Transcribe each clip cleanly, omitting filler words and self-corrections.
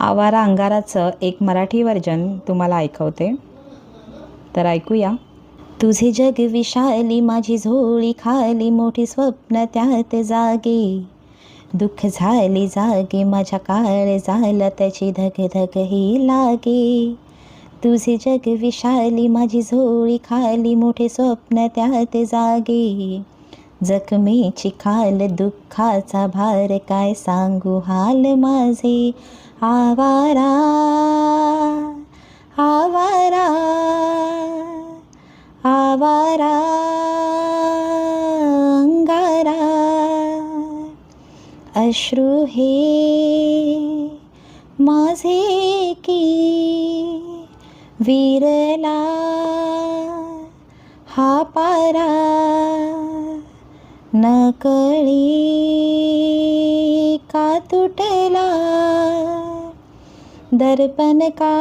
आवारा अंगाराचं एक मराठी व्हर्जन तुम्हाला ऐकवते, तर ऐकूया. तुझे जग विशाली, माझी झोळी खाली, मोठी स्वप्न त्यात जागे. दुःख झाली जागे, माझ्या काळ झाला, त्याची धग धग ही लागे. तुझे जग विशाली, माझी झोळी खाली, मोठे स्वप्न त्यात जागे. जखमेची खाल, दुःखाचा भार, काय सांगू हाल माझे. आवारा आवारा आवारा अंगारा. अश्रू हे माझे की विरला हा पारा. नकळी का तुटला, दर्पण का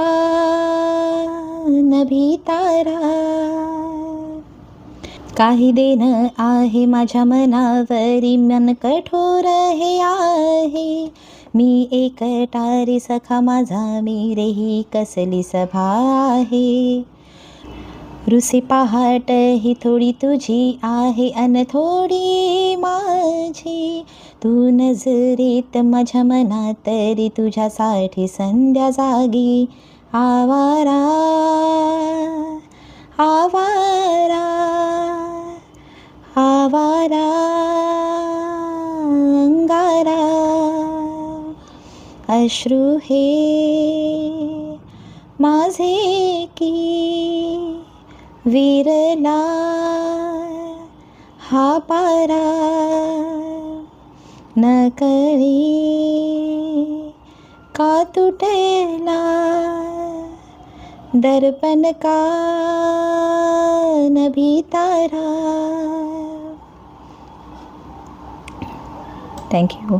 नभी तारा. काही देणं आहे माझ्या मनावरी, मन कठोर हे आहे. मी एकटा रे सखा माझा, मी रे ही कसली सभा आहे. रुसी पहाट ही थोडी तुझी आहे, अन थोडी माझी. तू नजरेत माझ्या मनात, तरी तुझ्यासाठी संध्या जागी. आवारा आवारा आवारा अंगारा. अश्रू हे माझे की विरला हा पारा. नकळी का तुटला, दर्पण का नभी तारा. थँक्यू.